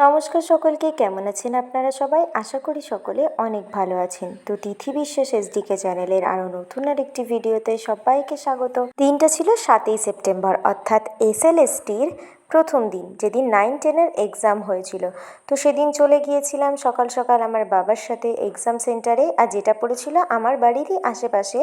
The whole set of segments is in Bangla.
নমস্কার সকলকে, কেমন আছেন আপনারা সবাই? আশা করি সকলে অনেক ভালো আছেন। তো তিথি বিশ্বাস এসডিকে চ্যানেলের আরও নতুন আরেকটি ভিডিওতে সবাইকে স্বাগত। দিনটা ছিল 7ই সেপ্টেম্বর, অর্থাৎ এসএলএসটির প্রথম দিন, যেদিন 9-10-এর এক্সাম হয়েছিল। তো সেদিন চলে গিয়েছিলাম সকাল সকাল আমার বাবার সাথে এক্সাম সেন্টারে, আর যেটা পড়েছিল আমার বাড়িরই আশেপাশে,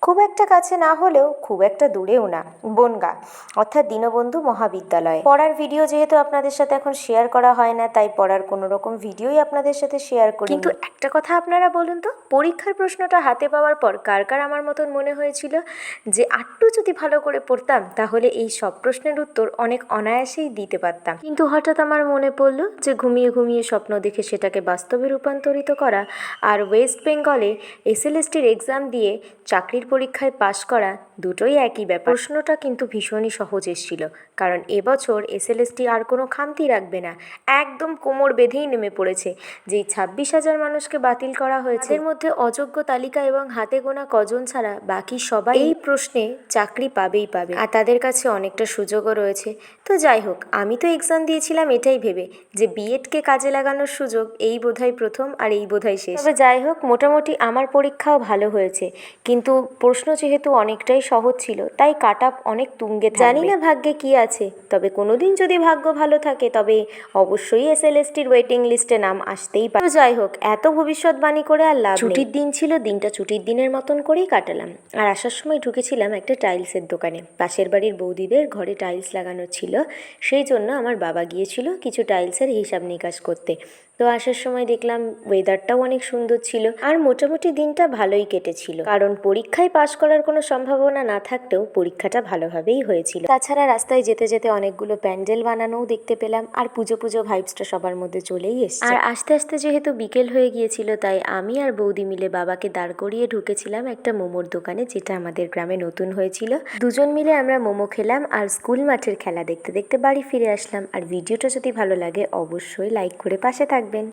খুব একটা কাছে না হলেও খুব একটা দূরেও না, বনগাঁ, অর্থাৎ দীনবন্ধু মহাবিদ্যালয়। পড়ার ভিডিও যেহেতু আপনাদের সাথে এখন শেয়ার করা হয় না, তাই পড়ার কোনো রকম ভিডিওই আপনাদের সাথে শেয়ার করি। কিন্তু একটা কথা আপনারা বলুন তো, পরীক্ষার প্রশ্নটা হাতে পাওয়ার পর কার কার আমার মতন মনে হয়েছিল যে আটটু যদি ভালো করে পড়তাম তাহলে এই সব প্রশ্নের উত্তর অনেক অনায়াসেই দিতে পারতাম। কিন্তু হঠাৎ আমার মনে পড়লো যে ঘুমিয়ে ঘুমিয়ে স্বপ্ন দেখে সেটাকে বাস্তবে রূপান্তরিত করা আর ওয়েস্ট বেঙ্গলে এসএলএসটির এক্সাম দিয়ে চাকরির পরীক্ষায় পাশ করা দুটোই একই ব্যাপার। প্রশ্নটা কিন্তু ভীষণই সহজ এসেছিল, কারণ এবছর এসএলএসটি আর কোনো খামতি রাখবে না, একদম কোমর বেঁধেই নেমে পড়েছে। যেই 26,000 মানুষকে বাতিল করা হয়েছে, এর মধ্যে অযোগ্য তালিকা এবং হাতে গোনা কজন ছাড়া বাকি সবাই এই প্রশ্নে চাকরি পাবেই পাবে, আর তাদের কাছে অনেকটা সুযোগও রয়েছে। তো যাই হোক, আমি তো এক্সাম দিয়েছিলাম এটাই ভেবে যে বিএডকে কাজে লাগানোর সুযোগ এই বোধহয় প্রথম আর এই বোধহয় শেষ। তবে যাই হোক, মোটামুটি আমার পরীক্ষাও ভালো হয়েছে, কিন্তু প্রশ্ন যেহেতু অনেকটাই সহজ ছিল তাই কাট আপ অনেক তুঙ্গে থাকবে। জানি না ভাগ্যে কি আছে, তবে কোনোদিন যদি ভাগ্য ভালো থাকে তবে অবশ্যই এসএলএসটির ওয়েটিং লিস্টে নাম আসতেই পারে। তো যাই হোক, এত ভবিষ্যৎবাণী করে আর লাভ নেই। ছুটির দিন ছিল, দিনটা ছুটির দিনের মতন করেই কাটালাম। আর আসার সময় ঢুকেছিলাম একটা টাইলসের দোকানে, পাশের বাড়ির বৌদিদের ঘরে টাইলস লাগানো ছিল, সেই জন্য আমার বাবা গিয়েছিল কিছু টাইলসের হিসাব নিকাশ করতে। তো আসার সময় দেখলাম ওয়েদারটাও অনেক সুন্দর ছিল, আর মোটামুটি দিনটা ভালোই কেটেছিল, কারণ পরীক্ষায় পাশ করার কোনো সম্ভাবনা না থাকলেও পরীক্ষাটা ভালোভাবেই হয়েছিল। তাছাড়া রাস্তায় যেতে যেতে অনেকগুলো প্যান্ডেল বানানোও দেখতে পেলাম, আর পুজো পুজো ভাইবসটা সবার মধ্যে চলেই এসেছে। আর আস্তে আস্তে যেহেতু বিকেল হয়ে গিয়েছিল, তাই আমি আর বৌদি মিলে বাবাকে দাঁড় করিয়ে ঢুকেছিলাম একটা মোমোর দোকানে, যেটা আমাদের গ্রামে নতুন হয়েছিল। দুজন মিলে আমরা মোমো খেলাম আর স্কুল মাঠের খেলা দেখতে দেখতে বাড়ি ফিরে আসলাম। আর ভিডিওটা যদি ভালো লাগে অবশ্যই লাইক করে পাশে থাকবেন।